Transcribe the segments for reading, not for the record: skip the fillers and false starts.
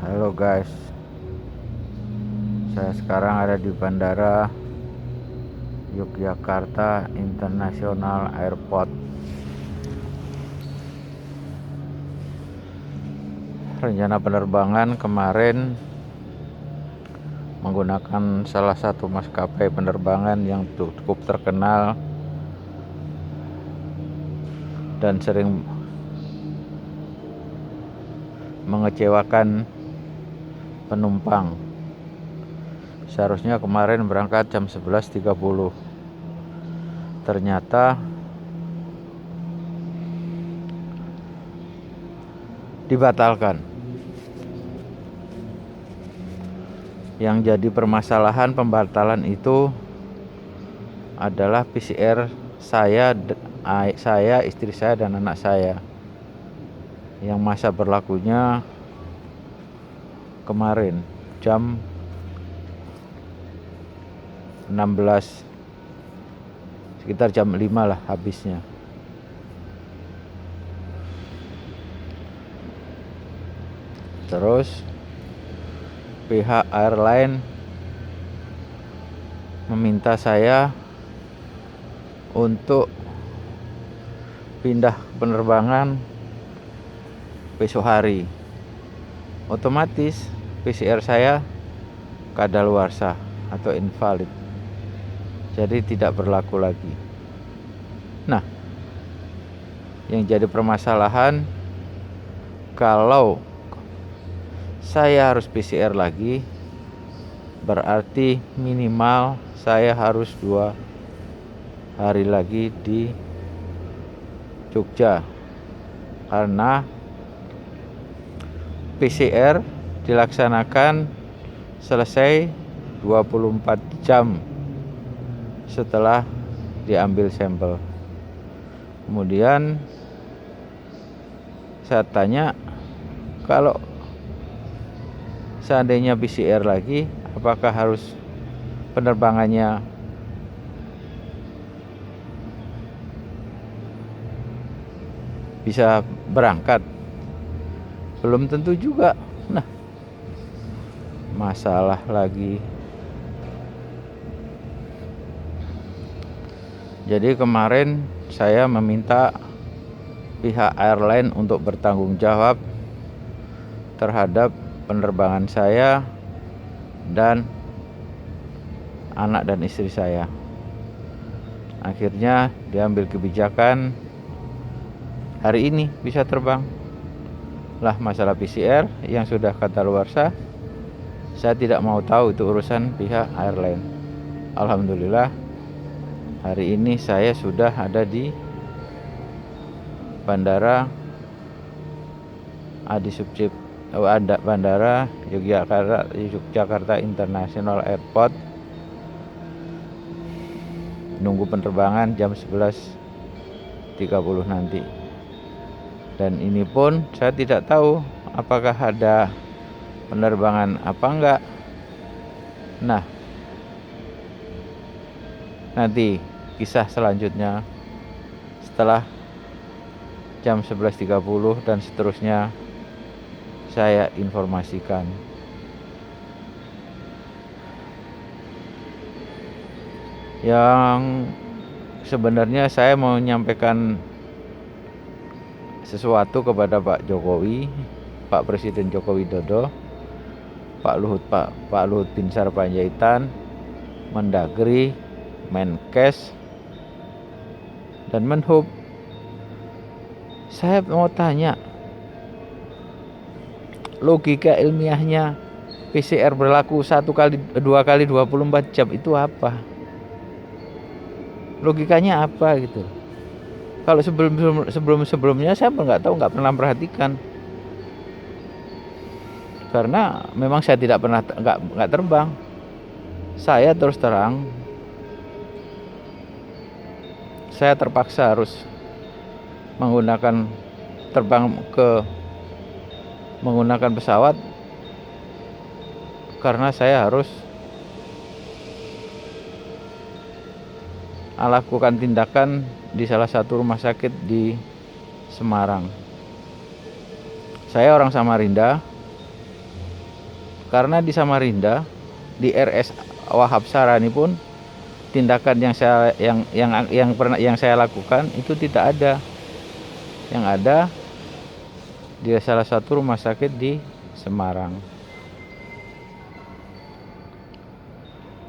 Halo guys, saya sekarang ada di Bandara Yogyakarta International Airport. Rencana penerbangan kemarin menggunakan salah satu maskapai penerbangan yang cukup terkenal dan sering mengecewakan penumpang. Seharusnya kemarin berangkat jam 11.30. Ternyata dibatalkan. Yang jadi permasalahan pembatalan itu adalah PCR saya, istri saya dan anak saya, yang masa berlakunya kemarin jam 16, sekitar jam 5 lah habisnya. Terus pihak airline meminta saya untuk pindah penerbangan besok hari. Otomatis PCR saya kadaluarsa atau invalid, jadi tidak berlaku lagi. Nah, yang jadi permasalahan, kalau saya harus PCR lagi, berarti minimal saya harus 2 hari lagi di Jogja, karena PCR dilaksanakan selesai 24 jam setelah diambil sampel. Kemudian saya tanya, kalau seandainya PCR lagi, apakah harus penerbangannya bisa berangkat? Belum tentu juga. Nah, masalah lagi. Jadi kemarin saya meminta pihak airline untuk bertanggung jawab terhadap penerbangan saya dan anak dan istri saya. Akhirnya diambil kebijakan hari ini bisa terbang. Lah, masalah PCR yang sudah kadaluarsa, saya tidak mau tahu, itu urusan pihak airline. Alhamdulillah, hari ini saya sudah ada di Bandara Bandara Yogyakarta International Airport, nunggu penerbangan jam 11.30 nanti. Dan ini pun saya tidak tahu apakah ada penerbangan apa enggak. Nah, nanti kisah selanjutnya setelah jam 11.30 dan seterusnya saya informasikan. Yang sebenarnya saya mau menyampaikan sesuatu kepada Pak Jokowi, Pak Presiden Joko Widodo, Pak Luhut Binsar Panjaitan, Mendagri, Menkes, dan Menhub. Saya mau tanya, logika ilmiahnya PCR berlaku 2 kali 24 jam itu apa? Logikanya apa gitu? Kalau sebelumnya saya nggak tahu, nggak pernah perhatikan, karena memang saya tidak pernah nggak terbang. Saya terus terang, saya terpaksa harus menggunakan pesawat karena saya harus lakukan tindakan di salah satu rumah sakit di Semarang. Saya orang Samarinda, Karena di Samarinda, di RS Wahab Sarani pun tindakan yang saya lakukan itu tidak ada. Yang ada di salah satu rumah sakit di Semarang.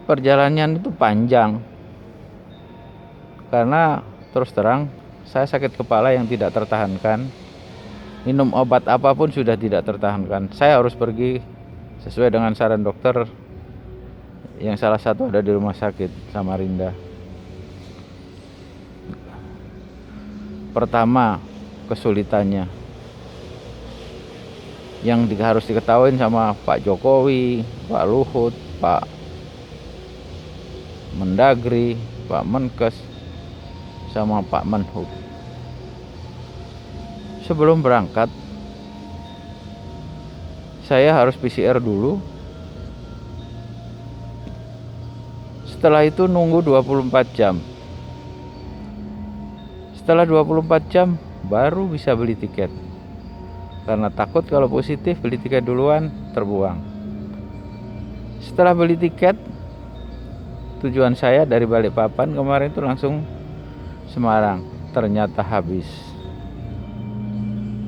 Perjalanan itu panjang. Karena terus terang saya sakit kepala yang tidak tertahankan. Minum obat apapun sudah tidak tertahankan. Saya harus pergi sesuai dengan saran dokter, yang salah satu ada di rumah sakit Samarinda. Pertama, kesulitannya yang harus diketahui sama Pak Jokowi, Pak Luhut, Pak Mendagri, Pak Menkes, sama Pak Menhub. Sebelum berangkat, saya harus PCR dulu. Setelah itu nunggu 24 jam. Setelah 24 jam baru bisa beli tiket. Karena takut kalau positif beli tiket duluan terbuang. Setelah beli tiket, tujuan saya dari Balikpapan kemarin itu langsung Semarang. Ternyata habis.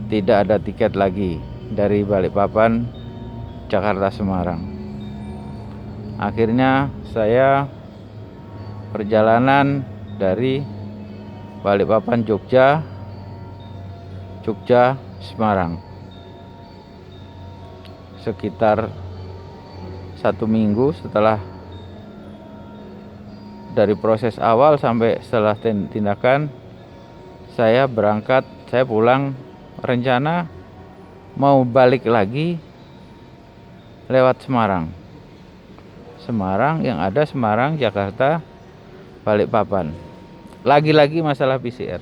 Tidak ada tiket lagi dari Balikpapan Jakarta Semarang. Akhirnya saya perjalanan dari Balikpapan Jogja Semarang, sekitar 1 minggu setelah dari proses awal sampai setelah tindakan. Saya pulang, rencana mau balik lagi lewat Semarang yang ada Semarang, Jakarta, Balikpapan. Lagi-lagi masalah PCR.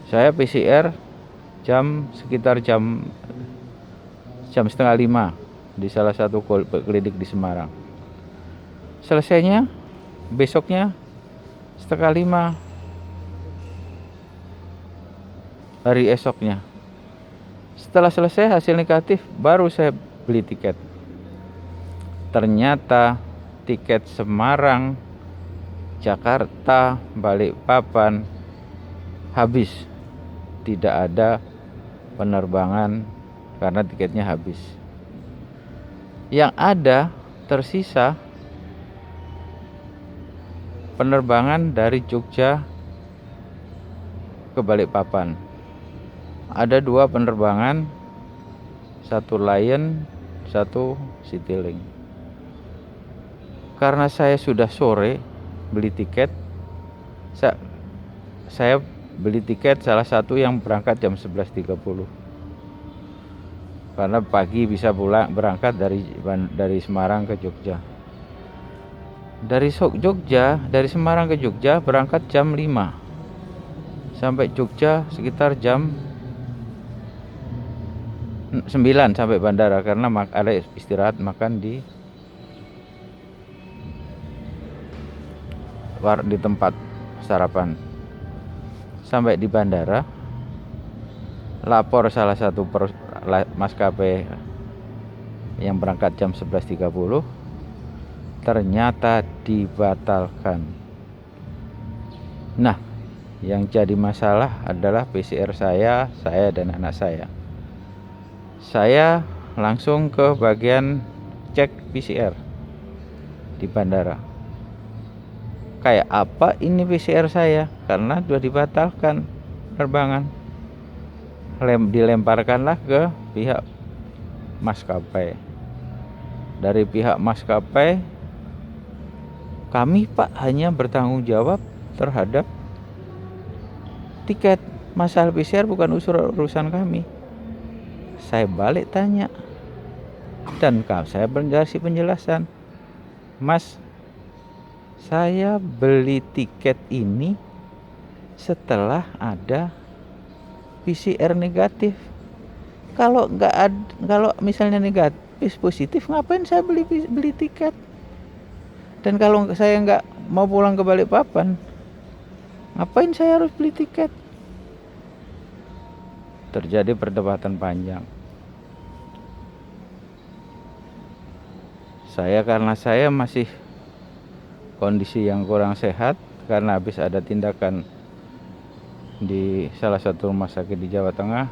Saya PCR sekitar jam 4:30 di salah satu klinik di Semarang. Selesainya besoknya 4:30 hari esoknya. Setelah selesai hasil negatif baru saya beli tiket. Ternyata tiket Semarang, Jakarta, Balikpapan habis. Tidak ada penerbangan karena tiketnya habis. Yang ada tersisa penerbangan dari Jogja ke Balikpapan. Ada 2 penerbangan, 1 Lion, 1 Citylink. Karena saya sudah sore beli tiket, saya beli tiket salah satu yang berangkat jam 11.30. Karena pagi bisa berangkat dari Semarang ke Jogja. Dari Semarang ke Jogja berangkat jam 5. Sampai Jogja sekitar jam 9 sampai bandara, karena ada istirahat makan di tempat sarapan. Sampai di bandara, lapor salah satu maskapai yang berangkat jam 11.30, ternyata dibatalkan. Nah, yang jadi masalah adalah PCR saya dan anak saya. Saya langsung ke bagian cek PCR di bandara. Kayak apa ini PCR saya? Karena sudah dibatalkan penerbangan. Dilemparkanlah ke pihak maskapai. Dari pihak maskapai, kami Pak hanya bertanggung jawab terhadap tiket. Masalah PCR bukan urusan kami. Saya balik tanya, dan saya kasih penjelasan, Mas, saya beli tiket ini setelah ada PCR negatif. Kalau misalnya negatif positif, ngapain saya beli tiket? Dan kalau saya nggak mau pulang ke Balikpapan, ngapain saya harus beli tiket? Terjadi perdebatan panjang. Karena saya masih kondisi yang kurang sehat karena habis ada tindakan di salah satu rumah sakit di Jawa Tengah.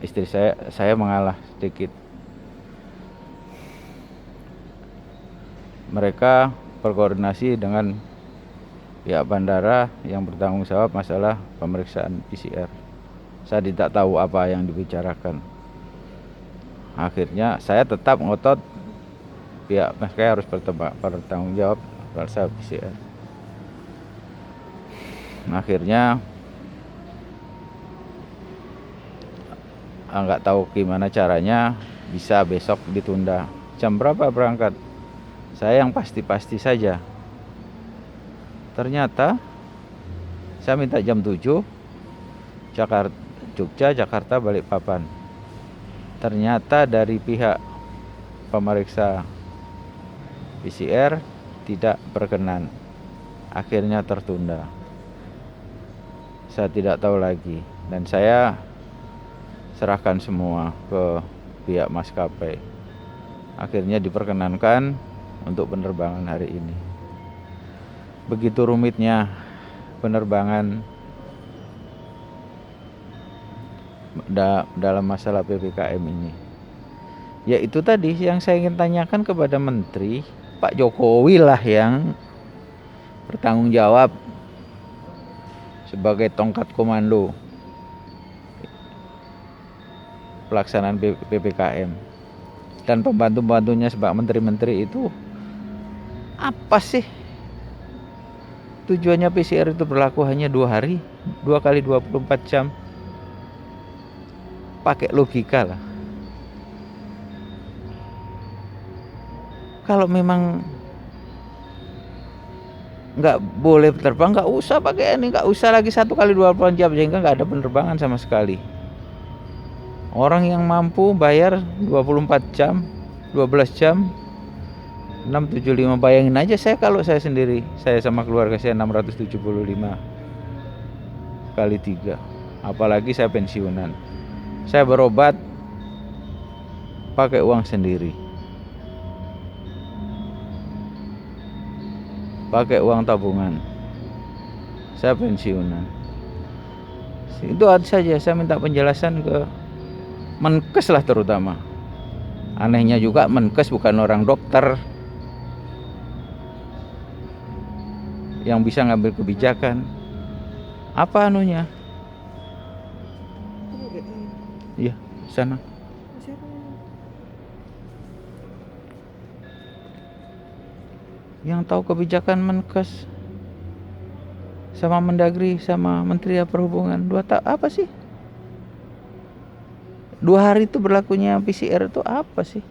Istri saya mengalah sedikit. Mereka berkoordinasi dengan pihak bandara yang bertanggung jawab masalah pemeriksaan PCR. Saya tidak tahu apa yang dibicarakan. Akhirnya saya tetap ngotot pihak mereka harus bertanggung jawab periksa PCR. Akhirnya nggak tahu gimana caranya bisa besok ditunda. Jam berapa berangkat? Saya yang pasti-pasti saja. Ternyata saya minta jam 7 Jogja, Jakarta, Balikpapan. Ternyata dari pihak pemeriksa PCR tidak berkenan. Akhirnya tertunda. Saya tidak tahu lagi dan saya serahkan semua ke pihak maskapai. Akhirnya diperkenankan untuk penerbangan hari ini. Begitu rumitnya penerbangan dalam masalah PPKM ini. Ya itu tadi yang saya ingin tanyakan kepada Menteri. Pak Jokowi lah yang bertanggung jawab sebagai tongkat komando pelaksanaan PPKM. Dan pembantu-pembantunya sebagai menteri-menteri itu apa sih? Tujuannya PCR itu berlaku hanya 2 hari, 2 kali 24 jam. Pakai logika lah. Kalau memang nggak boleh terbang, nggak usah pakai ini, nggak usah lagi 1 kali 24 jam, sehingga nggak ada penerbangan sama sekali. Orang yang mampu bayar 24 jam, 12 jam, 675, bayangin aja kalau saya sendiri, saya sama keluarga saya 675 kali 3, apalagi saya pensiunan. Saya berobat pakai uang sendiri, pakai uang tabungan. Saya pensiunan. Itu saja saya minta penjelasan ke Menkes lah terutama. Anehnya juga Menkes bukan orang dokter yang bisa ngambil kebijakan. Apa anunya? Iya, sana. Yang tahu kebijakan Menkes sama Mendagri sama Menteri Perhubungan apa sih? 2 hari itu berlakunya PCR itu apa sih?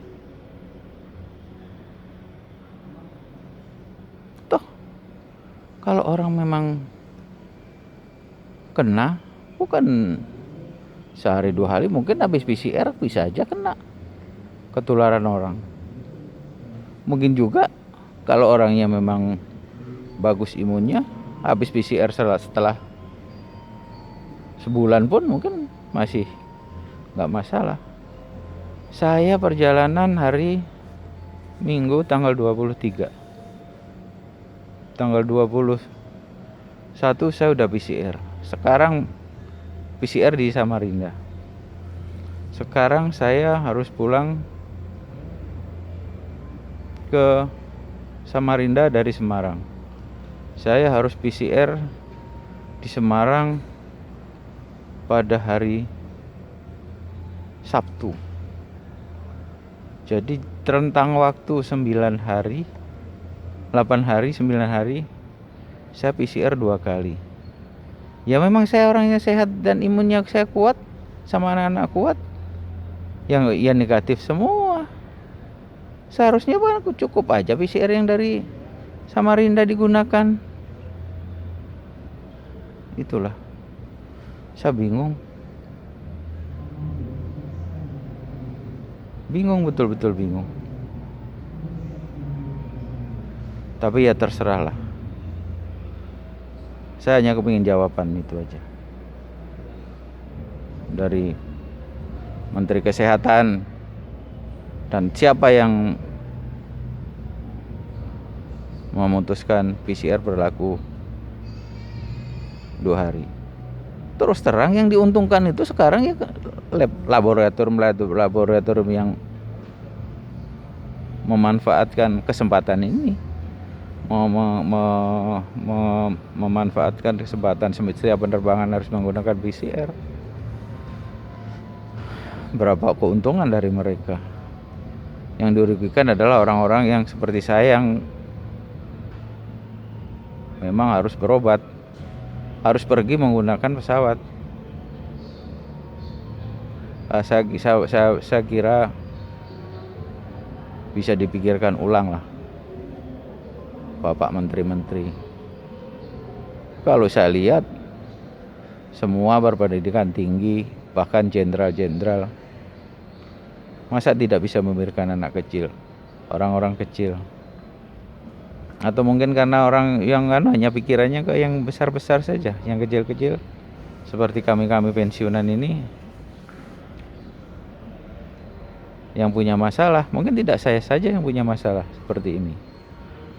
Toh kalau orang memang kena, bukan sehari 2 hari, mungkin habis PCR bisa aja kena ketularan orang. Mungkin juga kalau orangnya memang bagus imunnya, habis PCR setelah sebulan pun mungkin masih nggak masalah. Saya perjalanan hari Minggu tanggal 23. Tanggal 21 saya udah PCR. Sekarang PCR di Samarinda. Sekarang saya harus pulang ke Samarinda dari Semarang. Saya harus PCR di Semarang pada hari Sabtu. Jadi rentang waktu 9 hari, 8 hari, 9 hari saya PCR 2 kali. Ya memang saya orangnya sehat dan imunnya saya kuat, sama anak-anak kuat. Yang ya negatif semua. Seharusnya cukup aja PCR yang dari Samarinda digunakan. Itulah. Saya bingung. Betul-betul bingung. Tapi ya terserah lah. Saya hanya kepingin jawaban itu aja dari Menteri Kesehatan Dan siapa yang memutuskan PCR berlaku 2 hari? Terus terang yang diuntungkan itu sekarang ya laboratorium yang memanfaatkan kesempatan ini, memanfaatkan kesempatan setiap penerbangan harus menggunakan PCR. Berapa keuntungan dari mereka? Yang dirugikan adalah orang-orang yang seperti saya yang memang harus berobat, harus pergi menggunakan pesawat. Saya kira bisa dipikirkan ulang lah, Bapak Menteri-Menteri. Kalau saya lihat semua berpendidikan tinggi, bahkan jenderal-jenderal, masa tidak bisa memikirkan anak kecil, orang-orang kecil? Atau mungkin karena orang yang hanya pikirannya ke yang besar-besar saja, yang kecil-kecil seperti kami pensiunan ini yang punya masalah. Mungkin tidak saya saja yang punya masalah seperti ini,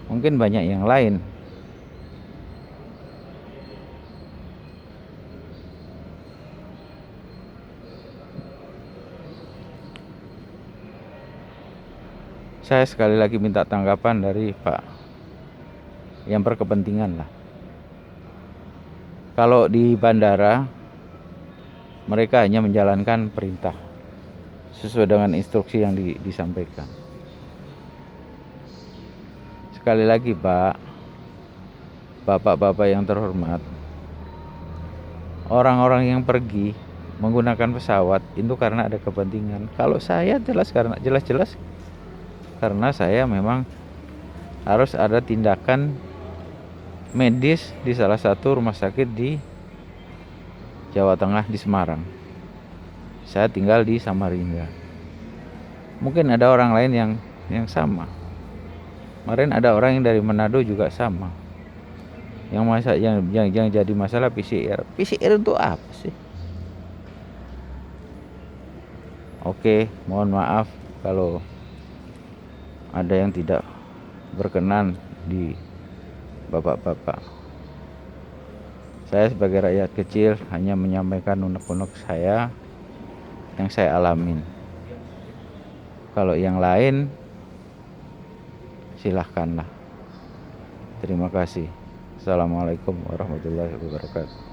mungkin banyak yang lain. Saya sekali lagi minta tanggapan dari Pak yang berkepentingan lah. Kalau di bandara mereka hanya menjalankan perintah sesuai dengan instruksi yang disampaikan. Sekali lagi Pak, Bapak-bapak yang terhormat, orang-orang yang pergi menggunakan pesawat itu karena ada kepentingan. Kalau saya jelas-jelas karena saya memang harus ada tindakan medis di salah satu rumah sakit di Jawa Tengah, di Semarang. Saya tinggal di Samarinda. Mungkin ada orang lain yang sama. Kemarin ada orang yang dari Manado juga sama. Yang jadi masalah PCR. PCR itu apa sih? Oke, mohon maaf kalau ada yang tidak berkenan di bapak-bapak. Saya sebagai rakyat kecil hanya menyampaikan unek-unek saya yang saya alamin. Kalau yang lain silahkanlah. Terima kasih. Assalamualaikum warahmatullahi wabarakatuh.